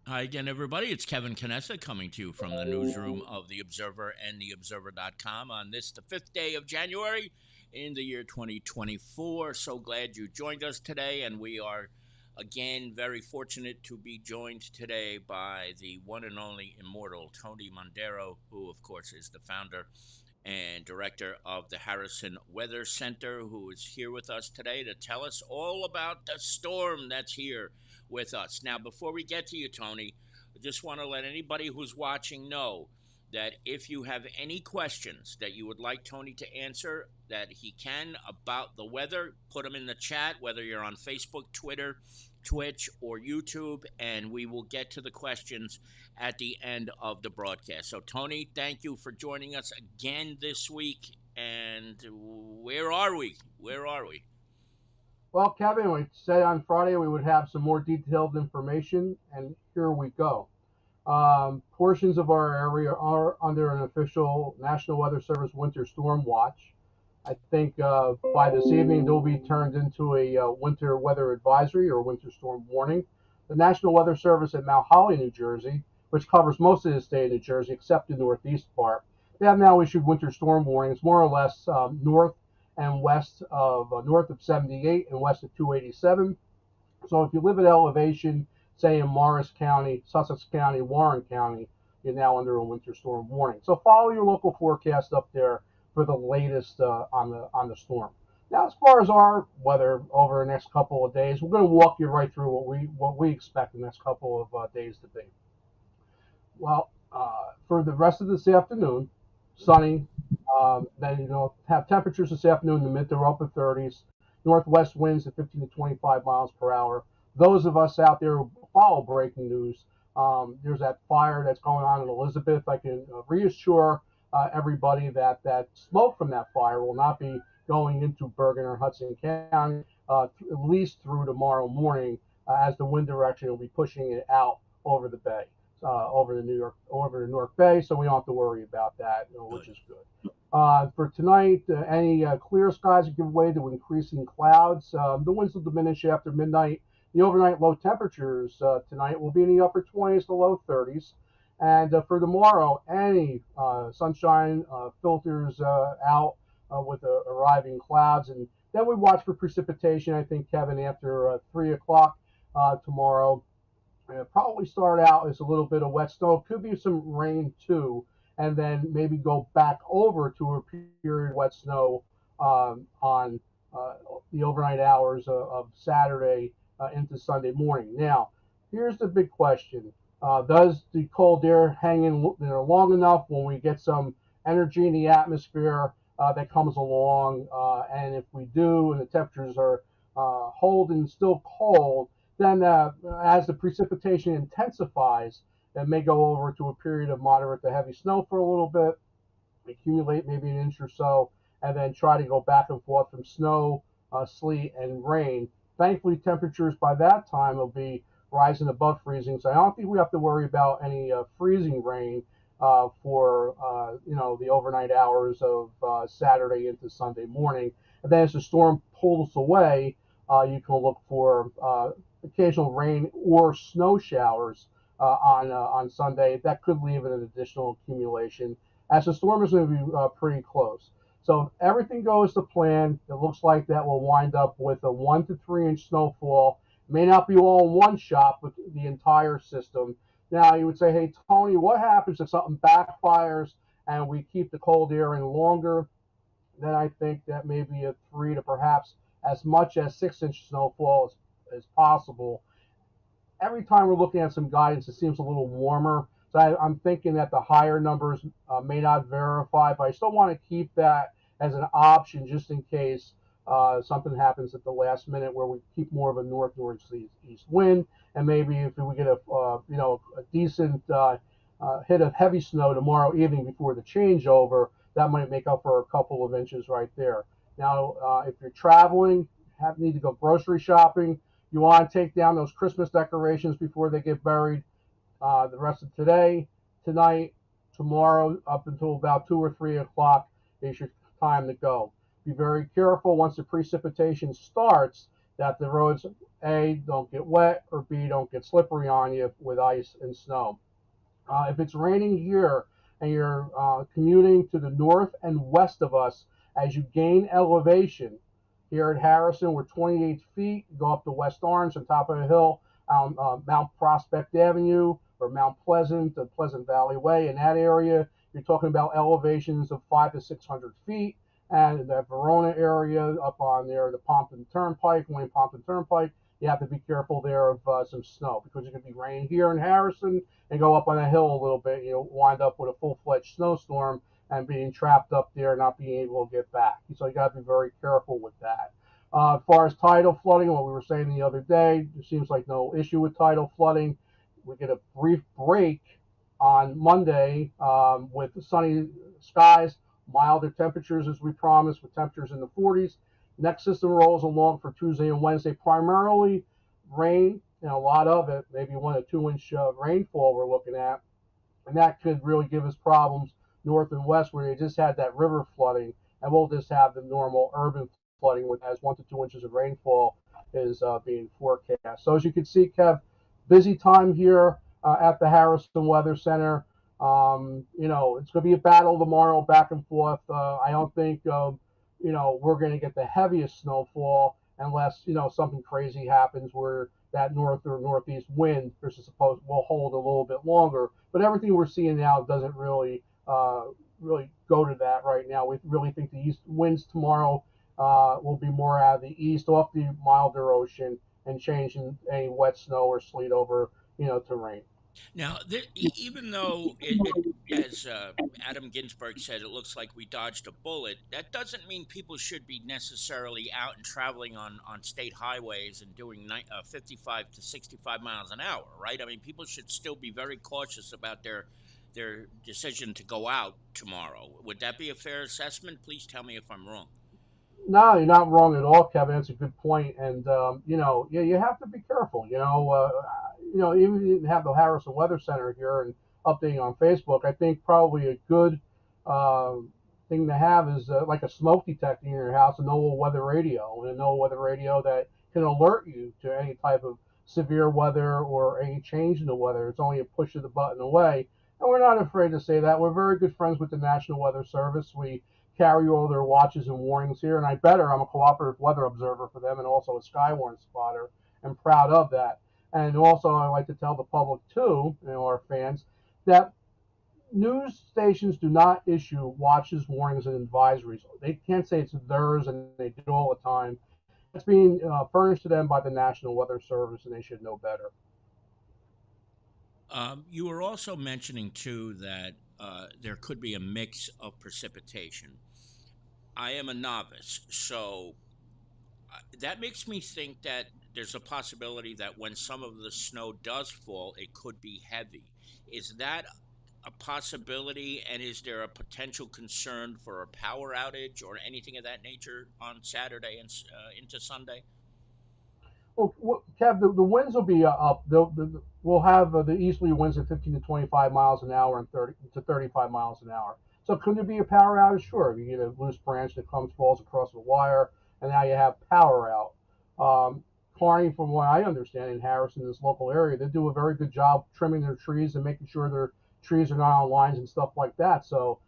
Hi again, everybody. It's Kevin Canessa coming to you from the newsroom of The Observer and TheObserver.com on this, the 5th day of January in the year 2024. So glad you joined us today, and we are again very fortunate to be joined today by the one and only immortal Tony Mondaro, who, of course, is the founder and director of the Harrison Weather Center, who is here with us today to tell us all about the storm that's here with us. Now, before we get to you, Tony, I just want to let anybody who's watching know that if you have any questions that you would like Tony to answer, that he can about the weather, put them in the chat, whether you're on Facebook, Twitter, Twitch, or YouTube, and we will get to the questions at the end of the broadcast. So, Tony, thank you for joining us again this week. And where are we? Where are we? Well, Kevin, we said on Friday we would have some more detailed information, and here we go. Portions of our area are under an official National Weather Service winter storm watch. I think by this evening they'll be turned into a winter weather advisory or winter storm warning. The National Weather Service at Mount Holly, New Jersey, which covers most of the state of New Jersey except the northeast part, they have now issued winter storm warnings more or less north of 78 and west of 287. So if you live at elevation, say in Morris County, Sussex County, Warren County, you're now under a winter storm warning. So follow your local forecast up there for the latest on the storm. Now, as far as our weather over the next couple of days, we're going to walk you right through what we expect the next couple of days to be. Well, for the rest of this afternoon, sunny. Then have temperatures this afternoon in the mid to upper 30s. Northwest winds at 15 to 25 miles per hour. Those of us out there who follow breaking news, there's that fire that's going on in Elizabeth. I can reassure everybody that that smoke from that fire will not be going into Bergen or Hudson County at least through tomorrow morning, as the wind direction will be pushing it out over the bay, over the Newark Bay, so we don't have to worry about that, which Good. is good. For tonight, any clear skies give way to increasing clouds. The winds will diminish after midnight. The overnight low temperatures tonight will be in the upper 20s to low 30s. And for tomorrow, any sunshine filters out with arriving clouds. And then we watch for precipitation, I think, Kevin, after 3 o'clock tomorrow. Probably start out as a little bit of wet snow. Could be some rain too, and then maybe go back over to a period of wet snow on the overnight hours of Saturday into Sunday morning. Now, here's the big question: does the cold air hang in there long enough when we get some energy in the atmosphere that comes along? And if we do, and the temperatures are holding still cold, then as the precipitation intensifies, it may go over to a period of moderate to heavy snow for a little bit, accumulate maybe an inch or so, and then try to go back and forth from snow, sleet, and rain. Thankfully, temperatures by that time will be rising above freezing, so I don't think we have to worry about any freezing rain for the overnight hours of Saturday into Sunday morning. And then as the storm pulls away, you can look for occasional rain or snow showers on Sunday. That could leave an additional accumulation, as the storm is going to be pretty close. So if everything goes to plan, it looks like that will wind up with a 1 to 3 inch snowfall. It may not be all in one shot, but the entire system. Now you would say, hey Tony, what happens if something backfires and we keep the cold air in longer? Then I think that maybe a 3 to perhaps as much as 6 inch snowfall as possible. Every time we're looking at some guidance, it seems a little warmer. So I'm thinking that the higher numbers may not verify, but I still want to keep that as an option just in case something happens at the last minute where we keep more of a north northeast wind, and maybe if we get a decent hit of heavy snow tomorrow evening before the changeover, that might make up for a couple of inches right there. Now, if you're traveling, need to go grocery shopping, you want to take down those Christmas decorations before they get buried. The rest of today, tonight, tomorrow, up until about 2 or 3 o'clock is your time to go. Be very careful once the precipitation starts that the roads, A, don't get wet, or B, don't get slippery on you with ice and snow. If it's raining here and you're commuting to the north and west of us, as you gain elevation, here at Harrison, we're 28 feet. You go up to West Orange on top of a hill on Mount Prospect Avenue or Mount Pleasant, the Pleasant Valley Way. In that area, you're talking about elevations of 5 to 600 feet. And the Verona area up on there, the Pompton Turnpike, Wayne Pompton Turnpike, you have to be careful there of some snow because it could be rain here in Harrison and go up on a hill a little bit. You'll wind up with a full-fledged snowstorm and being trapped up there, not being able to get back. So you got to be very careful with that. As far as tidal flooding, what we were saying the other day, there seems like no issue with tidal flooding. We get a brief break on Monday with sunny skies, milder temperatures as we promised, with temperatures in the 40s. Next system rolls along for Tuesday and Wednesday, primarily rain, and a lot of it, maybe 1 to 2 inch rainfall we're looking at, and that could really give us problems north and west where they just had that river flooding, and we'll just have the normal urban flooding with as 1 to 2 inches of rainfall is being forecast. So as you can see, Kev, busy time here at the Harrison Weather Center. It's going to be a battle tomorrow, back and forth. I don't think we're going to get the heaviest snowfall unless something crazy happens where that north or northeast wind is supposed will hold a little bit longer. But everything we're seeing now doesn't really go to that right now. We really think the east winds tomorrow will be more out of the east off the milder ocean and changing any wet snow or sleet over to rain. Now, even though as Adam Ginsberg said, it looks like we dodged a bullet, that doesn't mean people should be necessarily out and traveling on state highways and doing 55 to 65 miles an hour, right? I mean, people should still be very cautious about their decision to go out tomorrow. Would that be a fair assessment? Please tell me if I'm wrong. No, you're not wrong at all, Kevin. That's a good point, and yeah, you have to be careful. Even if you didn't have the Harrison Weather Center here and updating on Facebook, I think probably a good uh, thing to have is like a smoke detector in your house, a NOAA weather radio, and a NOAA weather radio that can alert you to any type of severe weather or any change in the weather. It's only a push of the button away, and we're not afraid to say that. We're very good friends with the National Weather Service. We carry all their watches and warnings here, and I'm a cooperative weather observer for them and also a Skywarn spotter, and proud of that. And also, I like to tell the public too, our fans, that news stations do not issue watches, warnings, and advisories. They can't say it's theirs, and they do all the time. It's being furnished to them by the National Weather Service, and they should know better. You were also mentioning too that there could be a mix of precipitation. I am a novice, so that makes me think that there's a possibility that when some of the snow does fall, it could be heavy. Is that a possibility, and is there a potential concern for a power outage or anything of that nature on Saturday and into Sunday? Well, Kev, the winds will be up. We'll have the easterly winds at 15 to 25 miles an hour and 30 to 35 miles an hour. So could there be a power outage? Sure. You get a loose branch that falls across the wire, and now you have power out. Kearney, from what I understand, in Harrison, this local area, they do a very good job trimming their trees and making sure their trees are not on lines and stuff like that. So,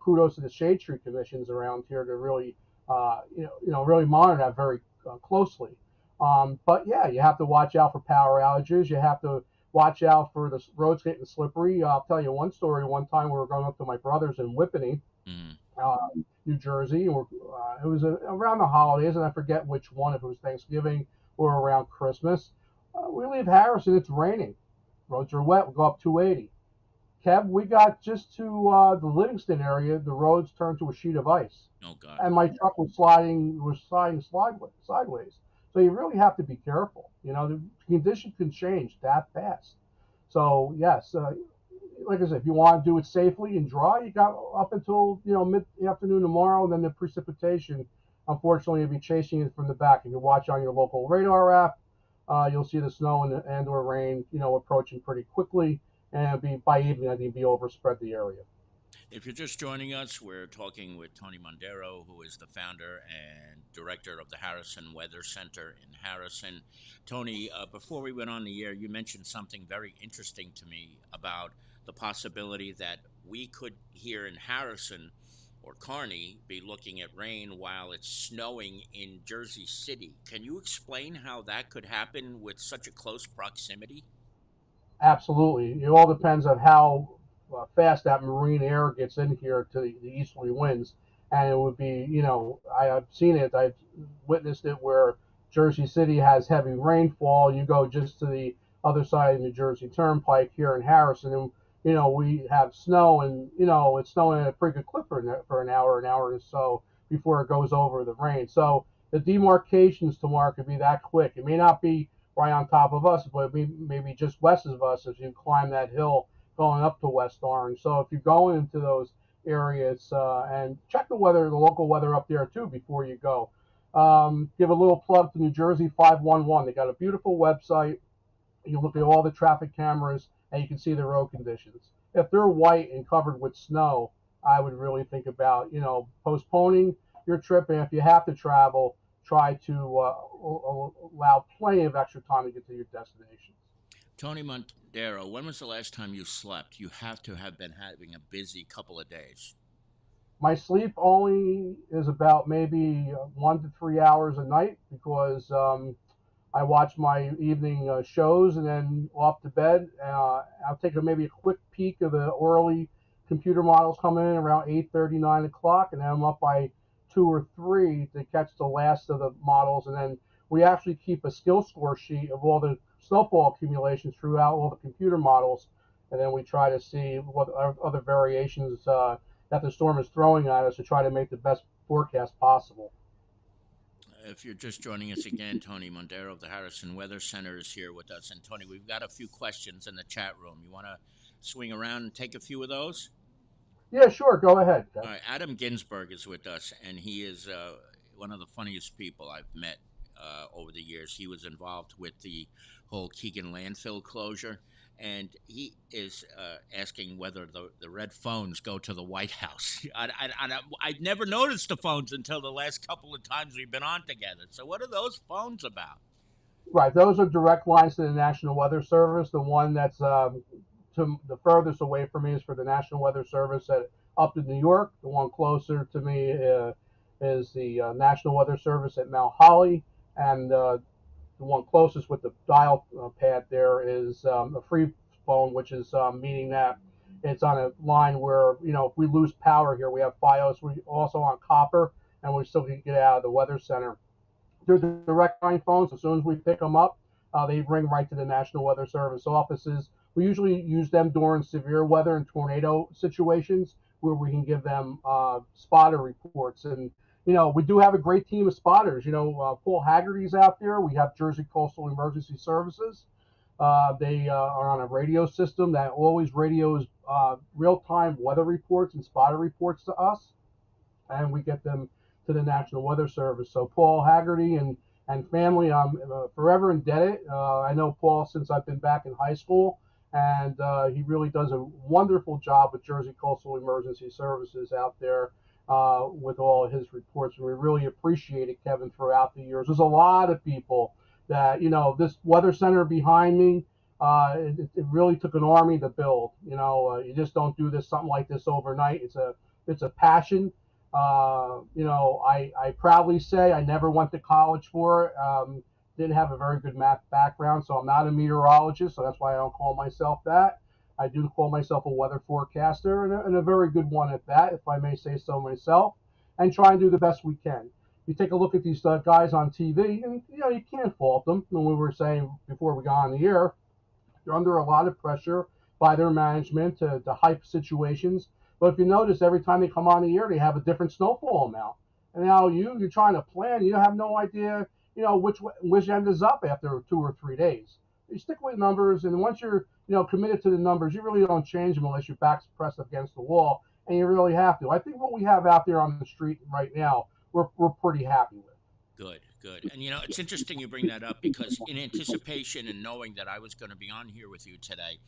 kudos to the shade tree commissions around here to really, really monitor that very closely. But yeah, you have to watch out for power outages. You have to watch out for the roads getting slippery. I'll tell you one story. One time we were going up to my brother's in Whippany, Mm. New Jersey, and it was around the holidays, and I forget which one, if it was Thanksgiving or around Christmas. We leave Harrison, it's raining. Roads are wet. We go up 280. Kev, we got just to the Livingston area. The roads turned to a sheet of ice, Oh God. and my truck was sliding sideways. So you really have to be careful. The condition can change that fast. So yes, like I said, if you want to do it safely and dry, you got up until mid afternoon tomorrow, and then the precipitation. Unfortunately, you'll be chasing it from the back. If you watch on your local radar app, you'll see the snow and or rain, approaching pretty quickly, and it'll be by evening. I think be overspread the area. If you're just joining us, we're talking with Tony Mondaro, who is the founder and director of the Harrison Weather Center in Harrison. Tony, before we went on the air, you mentioned something very interesting to me about the possibility that we could here in Harrison or Kearney be looking at rain while it's snowing in Jersey City. Can you explain how that could happen with such a close proximity? Absolutely. It all depends on how fast that marine air gets in here to the easterly winds. And it would be, I've seen it, I've witnessed it where Jersey City has heavy rainfall. You go just to the other side of the New Jersey Turnpike here in Harrison, and, we have snow, and, it's snowing at a pretty good clip for an hour or so before it goes over the rain. So the demarcations to Mark could be that quick. It may not be right on top of us, but maybe just west of us as you climb that hill going up to West Orange. So if you're going into those areas, and check the weather, the local weather up there too before you go. Give a little plug to New Jersey 511. They got a beautiful website. You look at all the traffic cameras and you can see the road conditions. If they're white and covered with snow, I would really think about, postponing your trip. And if you have to travel, try to allow plenty of extra time to get to your destination. Tony Montero, when was the last time you slept? You have to have been having a busy couple of days. My sleep only is about maybe 1 to 3 hours a night because I watch my evening shows and then off to bed. I'll take maybe a quick peek of the early computer models coming in around 8:30, 9 o'clock, and then I'm up by 2 or 3 to catch the last of the models. And then we actually keep a skill score sheet of all the snowfall accumulations throughout all the computer models, and then we try to see what other variations that the storm is throwing at us to try to make the best forecast possible. If you're just joining us again, Tony Mondaro of the Harrison Weather Center is here with us. And Tony, we've got a few questions in the chat room. You want to swing around and take a few of those? Yeah, sure. Go ahead, All Kev. right, Adam Ginsberg is with us, and he is one of the funniest people I've met over the years. He was involved with the whole Keegan landfill closure, and he is asking whether the red phones go to the White House. I've never noticed the phones until the last couple of times we've been on together. So, what are those phones about? Right, those are direct lines to the National Weather Service. The one that's to the furthest away from me is for the National Weather Service at up to New York. The one closer to me is the National Weather Service at Mount Holly, and the one closest with the dial pad there is a free phone, which is meaning that it's on a line where, if we lose power here, we have FiOS. We also on copper, and we still can get out of the weather center. They're direct line phones. As soon as we pick them up, they ring right to the National Weather Service offices. We usually use them during severe weather and tornado situations where we can give them spotter reports. And, we do have a great team of spotters. Paul Haggerty's out there. We have Jersey Coastal Emergency Services. They are on a radio system that always radios real time weather reports and spotter reports to us, and we get them to the National Weather Service. So Paul Haggerty and family, I'm forever indebted. I know Paul since I've been back in high school, and he really does a wonderful job with Jersey Coastal Emergency Services out there with all of his reports. And we really appreciate it, Kevin, throughout the years. There's a lot of people that, this weather center behind me, it really took an army to build. You just don't do this something like this overnight. It's a passion. I proudly say I never went to college for it. Didn't have a very good math background, so I'm not a meteorologist, so that's why I don't call myself that. I do call myself a weather forecaster, and a very good one at that, if I may say so myself, and try and do the best we can. You take a look at these guys on TV, and you can't fault them. When we were saying before we got on the air, they're under a lot of pressure by their management to hype situations. But if you notice, every time they come on the air, they have a different snowfall amount. And now you're trying to plan. You have no idea, which end is up after 2 or 3 days. You stick with numbers, and once you're committed to the numbers, you really don't change them unless your back's pressed against the wall, and you really have to. I think what we have out there on the street right now, we're pretty happy with. Good, Good. And it's interesting you bring that up because in anticipation and knowing that I was going to be on here with you today,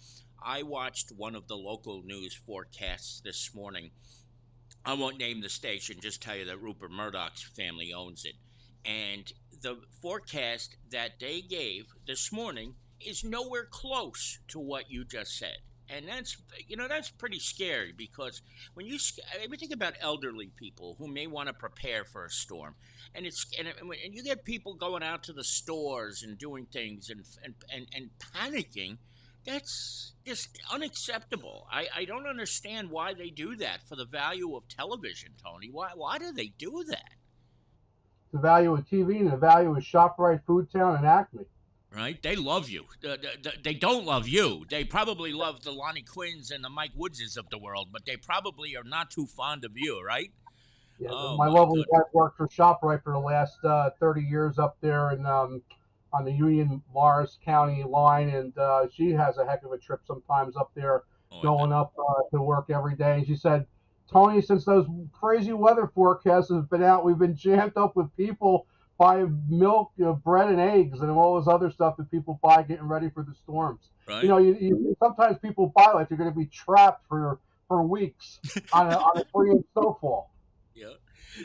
I watched one of the local news forecasts this morning. I won't name the station, just tell you that Rupert Murdoch's family owns it. And the forecast that they gave this morning is nowhere close to what you just said. And that's pretty scary because when you think about elderly people who may want to prepare for a storm, and you get people going out to the stores and doing things and panicking, that's just unacceptable. I don't understand why they do that for the value of television, Tony. Why do they do that? The value of TV and the value of ShopRite, Foodtown, and Acme. Right? They love you. They don't love you. They probably love the Lonnie Quinns and the Mike Woodses of the world, but they probably are not too fond of you, right? Yeah, Oh my my lovely goodness. wife worked for ShopRite for the last 30 years up there in on the Union Morris County line, and she has a heck of a trip sometimes up there, Oh, I bet. going up to work every day. And she said, Tony, since those crazy weather forecasts have been out, we've been jammed up with people buying milk, bread, and eggs, and all this other stuff that people buy getting ready for the storms. Right? Sometimes people buy like they're going to be trapped for weeks on a 3-inch snowfall. Yeah,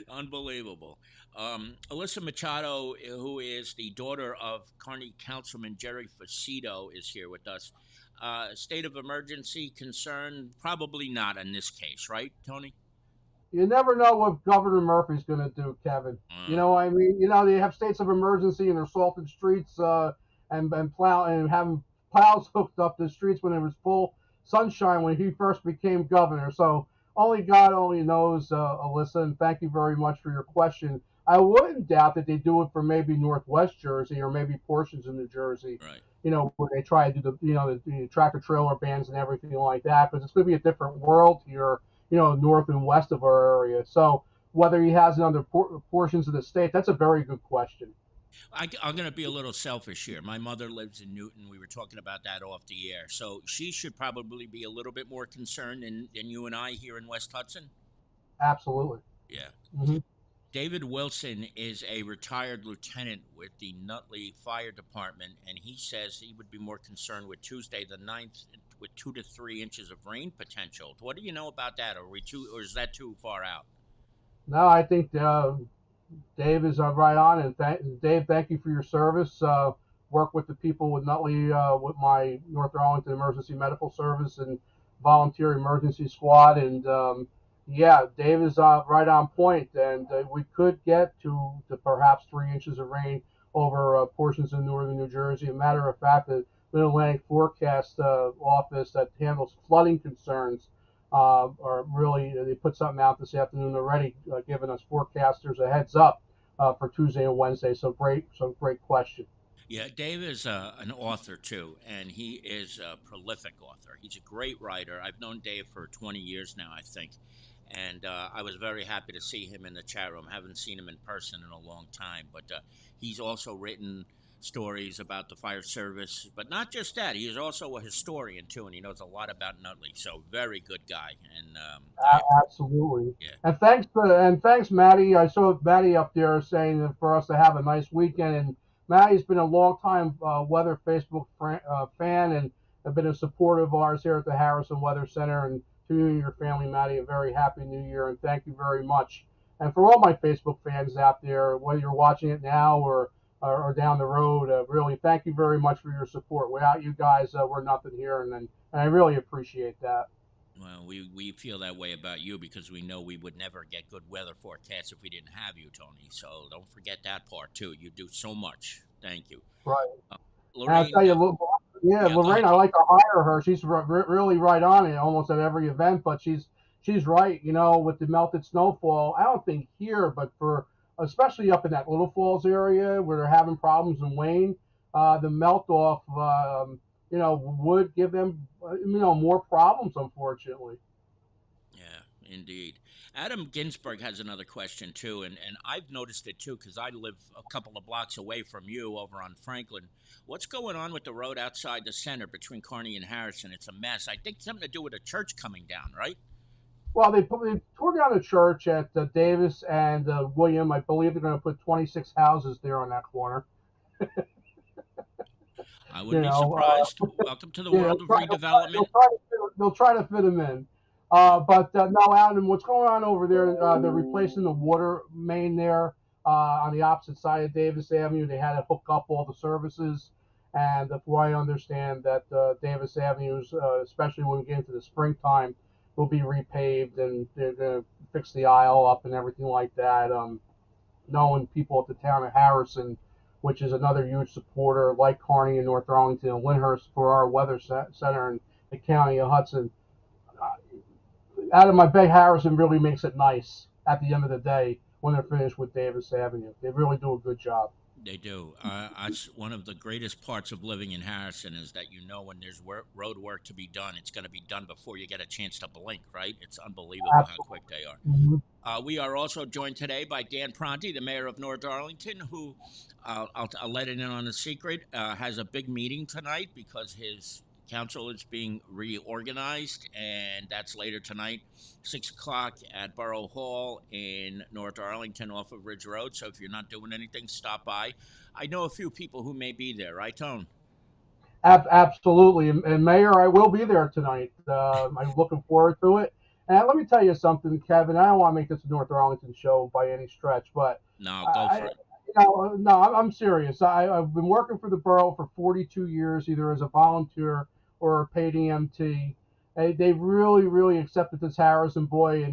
unbelievable. Alyssa Machado, who is the daughter of Kearney Councilman Jerry Facito, is here with us. State of emergency concern? Probably not in this case, right, Tony? You never know what Governor Murphy's going to do, Kevin. Uh, I mean, they have states of emergency and they're salted streets and having plows hooked up the streets when it was full sunshine when he first became governor. So only God only knows, Alyssa. And thank you very much for your question. I wouldn't doubt that they do it for maybe Northwest Jersey or maybe portions of New Jersey. right. Where they try to do the tractor trailer bans and everything like that. But it's going to be a different world here, north and west of our area. So whether he has it under portions of the state, that's a very good question. I'm going to be a little selfish here. My mother lives in Newton. We were talking about that off the air. So she should probably be a little bit more concerned than you and I here in West Hudson. Absolutely. Yeah. Hmm. David Wilson is a retired lieutenant with the Nutley Fire Department, and he says he would be more concerned with Tuesday the 9th with 2 to 3 inches of rain potential. What do you know about that? Or is that too far out? No, I think Dave is right on. And Dave, thank you for your service. Work with the people with Nutley, with my North Arlington Emergency Medical Service and Volunteer Emergency Squad. And yeah, Dave is right on point. And we could get to perhaps 3 inches of rain over portions of northern New Jersey. A matter of fact, the Mid Atlantic Forecast Office that handles flooding concerns or really they put something out this afternoon already, giving us forecasters a heads up for Tuesday and Wednesday. So great question. Yeah, Dave is an author too, and he is a prolific author. He's a great writer. I've known Dave for 20 years now, I think, and I was very happy to see him in the chat room. I haven't seen him in person in a long time, but he's also written stories about the fire service, but not just that. He is also a historian too, and he knows a lot about Nutley. So very good guy, and Absolutely. yeah, And thanks, Maddie. I saw Maddie up there saying that for us to have a nice weekend. And Maddie's been a long time weather Facebook fan and have been a supporter of ours here at the Harrison Weather Center. And to you and your family, Maddie, a very happy New Year and thank you very much. And for all my Facebook fans out there, whether you're watching it now or down the road, really thank you very much for your support. Without you guys, we're nothing here, and I really appreciate that. well, we feel that way about you because we know we would never get good weather forecasts if we didn't have you, Tony. So don't forget that part too. You do so much. Thank you, Right. uh, And I'll tell Lorraine. you, yeah, Yeah, go Lorraine, ahead, I Tony. like to hire her. She's really right on it almost at every event, but she's right. With the melted snowfall, I don't think here, but for especially up in that Little Falls area where they're having problems in Wayne, the melt off, would give them, more problems, unfortunately. Yeah, indeed. Adam Ginsberg has another question too, and I've noticed it too because I live a couple of blocks away from you over on Franklin. What's going on with the road outside the center between Kearney and Harrison? It's a mess. I think something to do with a church coming down, right? Well, they tore down a church at Davis and William. I believe they're going to put 26 houses there on that corner. I You wouldn't be know, surprised. Welcome to the yeah, world of redevelopment. they'll try to fit them in. Yeah. But no, Adam, what's going on over there? They're replacing the water main there on the opposite side of Davis Avenue. They had to hook up all the services, and from what I understand, that Davis Avenues, especially when we get into the springtime, will be repaved, and they're going to fix the aisle up and everything like that. Knowing people at the town of Harrison, which is another huge supporter, like Kearney and North Arlington and Lyndhurst for our weather center in the county of Hudson. Out of my bay, Harrison really makes it nice at the end of the day when they're finished with Davis Avenue. They really do a good job. They do. That's one of the greatest parts of living in Harrison is that you know when there's road work to be done, it's going to be done before you get a chance to blink, right? It's unbelievable how Absolutely. quick they are. Mm-hmm. We are also joined today by Dan Pronti, the mayor of North Arlington, who I'll let it in on a secret, has a big meeting tonight because his council is being reorganized, and that's later tonight, 6 o'clock at Borough Hall in North Arlington off of Ridge Road. So if you're not doing anything, stop by. I know a few people who may be there, right, Tone? Absolutely. And Mayor, I will be there tonight. I'm looking forward to it. And let me tell you something, Kevin. I don't want to make this a North Arlington show by any stretch, but No, go I, for it. no, I'm serious. I've been working for the borough for 42 years, either as a volunteer or a paid EMT. They really, really accepted this Harrison boy,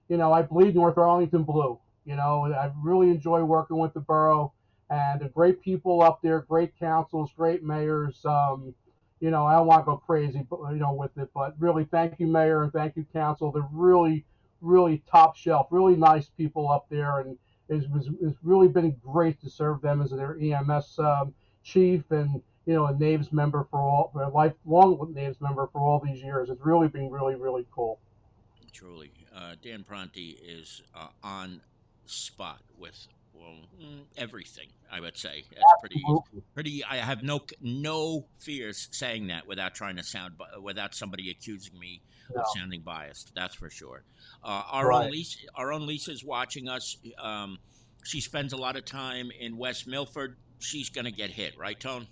and I bleed North Arlington blue. I really enjoy working with the borough, and the great people up there, great councils, great mayors. I don't want to go crazy, but with it, but really, thank you, mayor, and thank you, council. They're really, really top shelf, really nice people up there, and it's really been great to serve them as their EMS chief and a Naves member for a lifelong Naves member for all these years. It's really been really, really cool. Truly, Dan Pronti is on spot with everything. I would say that's Absolutely. pretty. I have no fears saying that without trying to sound without somebody accusing me of No, sounding biased. That's for sure. right. Our own Lisa's watching us. She spends a lot of time in West Milford. She's gonna get hit, right, Tone?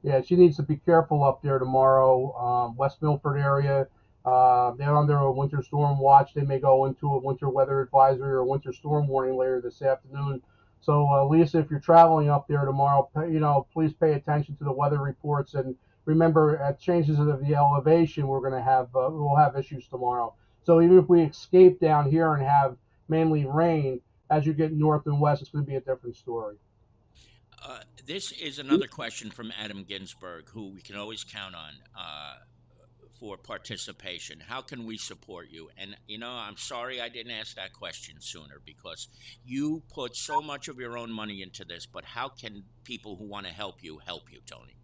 Yeah, she needs to be careful up there tomorrow. West Milford area. They're under a winter storm watch. They may go into a winter weather advisory or a winter storm warning later this afternoon. So, Lisa, if you're traveling up there tomorrow, please pay attention to the weather reports and remember, at changes of the elevation, we'll have issues tomorrow. So, even if we escape down here and have mainly rain, as you get north and west, it's going to be a different story. This is another question from Adam Ginsberg, who we can always count on for participation. How can we support you? And, I'm sorry I didn't ask that question sooner because you put so much of your own money into this, but how can people who want to help you, Tony?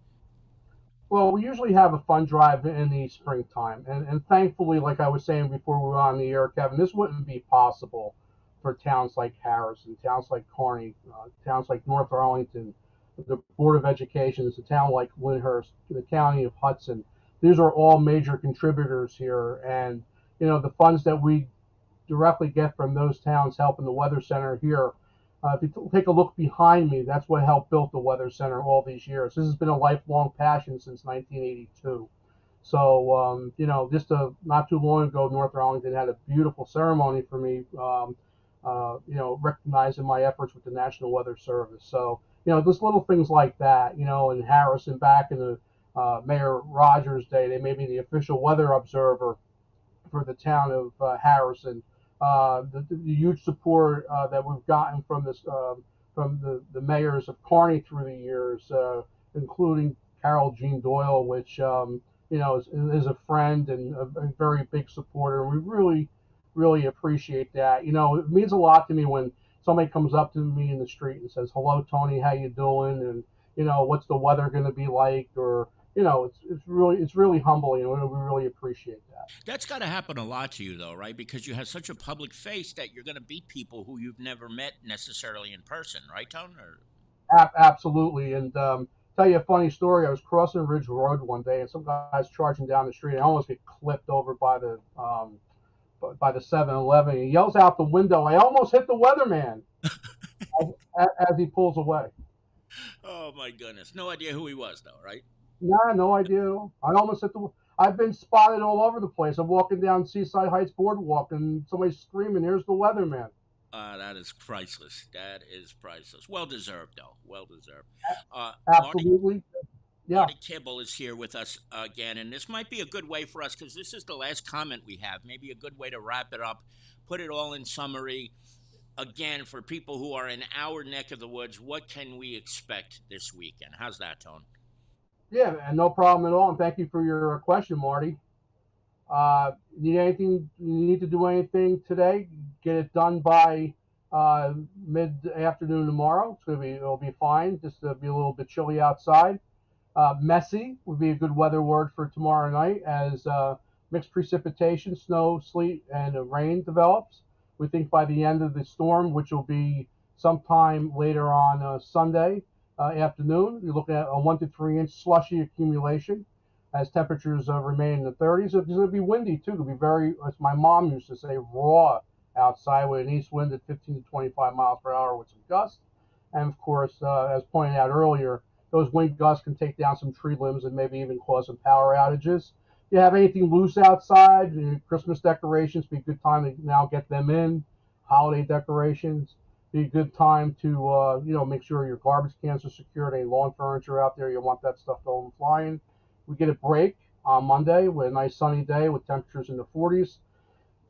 Well, we usually have a fund drive in the springtime, and thankfully, like I was saying before we were on the air, Kevin, this wouldn't be possible for towns like Harrison, towns like Kearney, towns like North Arlington, the Board of Education, it's a town like Lyndhurst, the County of Hudson. These are all major contributors here, and the funds that we directly get from those towns helping the weather center here. If you take a look behind me, that's what helped build the weather center all these years. This has been a lifelong passion since 1982. So, just not too long ago, North Arlington had a beautiful ceremony for me, recognizing my efforts with the National Weather Service. So, just little things like that, in Harrison back in the Mayor Rogers' day, they made me the official weather observer for the town of Harrison. The huge support that we've gotten from from the mayors of Kearney through the years, including Carol Jean Doyle, which is a friend and a very big supporter. We really, really appreciate that. It means a lot to me when somebody comes up to me in the street and says, "Hello, Tony, how you doing?" and what's the weather going to be like, or it's really humbling, and we really appreciate that. That's got to happen a lot to you, though, right? Because you have such a public face that you're going to meet people who you've never met necessarily in person, right, Tone? Or Absolutely. And tell you a funny story. I was crossing Ridge Road one day, and some guys charging down the street. I almost get clipped over by the 7-Eleven. He yells out the window, "I almost hit the weatherman," as he pulls away. Oh my goodness. No idea who he was though, right? Nah, no idea. I almost hit the. I've been spotted all over the place. I'm walking down Seaside Heights Boardwalk, and somebody's screaming, "Here's the weatherman!" That is priceless. That is priceless. Well deserved, though. Well deserved. Marty Absolutely, yeah. Marty Kibble is here with us again, and this might be a good way for us because this is the last comment we have. Maybe a good way to wrap it up, put it all in summary. Again, for people who are in our neck of the woods, what can we expect this weekend? How's that, Tone? Yeah, and no problem at all. And thank you for your question, Marty. Need anything? You need to do anything today? Get it done by mid afternoon tomorrow. It'll be fine. Just to be a little bit chilly outside. Messy would be a good weather word for tomorrow night as mixed precipitation, snow, sleet, and rain develops. We think by the end of the storm, which will be sometime later on Sunday afternoon, you're looking at a 1 to 3 inch slushy accumulation as temperatures remain in the 30s. It's going to be windy too. It'll be very, as my mom used to say, raw outside with an east wind at 15 to 25 miles per hour with some gusts. And of course, as pointed out earlier, those wind gusts can take down some tree limbs and maybe even cause some power outages. If you have anything loose outside, Christmas decorations, be a good time to now get them in. Holiday decorations, be a good time to make sure your garbage cans are secured. Any lawn furniture out there, you want that stuff going flying. We get a break on Monday with a nice sunny day with temperatures in the 40s.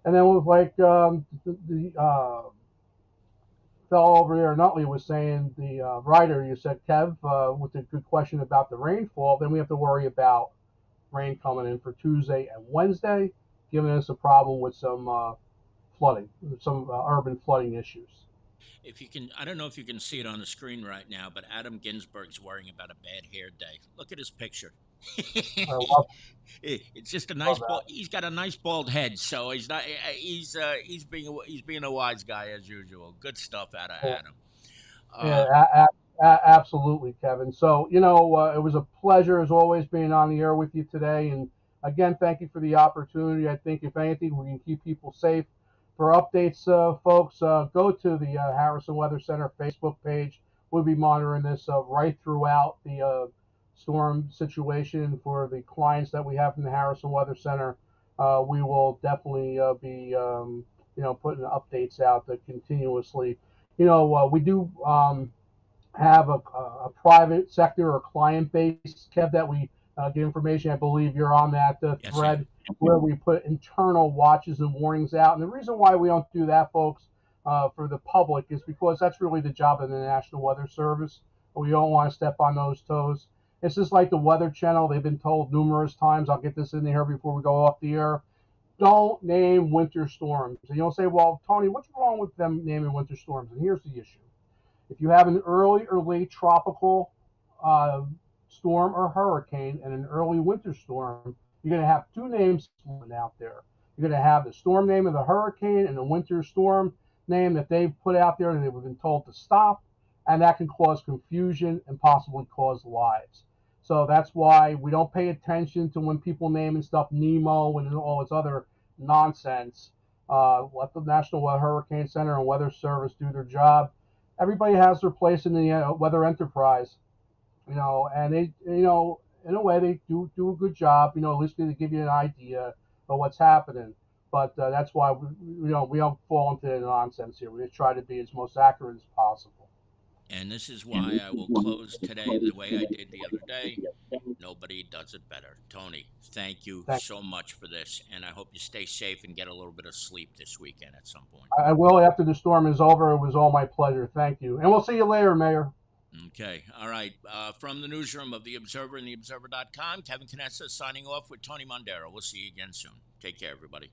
And then with the fellow over there, Nutley, was saying, the writer, you said, Kev, with a good question about the rainfall, then we have to worry about rain coming in for Tuesday and Wednesday, giving us a problem with some flooding, some urban flooding issues. If you can, I don't know if you can see it on the screen right now, but Adam Ginsburg's worrying about a bad hair day. Look at his picture. I love, It's just a nice love bald. that. He's got a nice bald head, so he's not. He's being a wise guy as usual. Good stuff out of Yeah. Adam. Uh, Yeah, absolutely, Kevin. So, it was a pleasure as always being on the air with you today. And again, thank you for the opportunity. I think if anything, we can keep people safe. For updates, folks, go to the Harrison Weather Center Facebook page. We'll be monitoring this right throughout the storm situation for the clients that we have from the Harrison Weather Center. We will definitely be, putting updates out continuously. We do have a private sector or client base, Kev, that we give information. I believe you're on that yes, I am. thread where we put internal watches and warnings out. And the reason why we don't do that, folks, for the public is because that's really the job of the National Weather Service. We don't want to step on those toes. It's just like the Weather Channel. They've been told numerous times. I'll get this in here before we go off the air. Don't name winter storms. And you'll say, well, Tony, what's wrong with them naming winter storms? And here's the issue. If you have an early or late tropical uh, storm or hurricane and an early winter storm, you're going to have two names out there. You're going to have the storm name of the hurricane and the winter storm name that they've put out there and they've been told to stop, and that can cause confusion and possibly cause lives. So that's why we don't pay attention to when people naming stuff Nemo and all this other nonsense. Let the National Hurricane Center and Weather Service do their job. Everybody has their place in the weather enterprise, and they, in a way, they do a good job. At least they give you an idea of what's happening. But that's why we don't fall into the nonsense here. We just try to be as most accurate as possible. And this is why I will close today the way I did the other day. Nobody does it better. Tony, thank you Thank so much for this, and I hope you stay safe and get a little bit of sleep this weekend at some point. I will after the storm is over. It was all my pleasure. Thank you, and we'll see you later, Mayor. Okay, all right. From the newsroom of The Observer and TheObserver.com, Kevin Canessa signing off with Tony Mondaro. We'll see you again soon. Take care, everybody.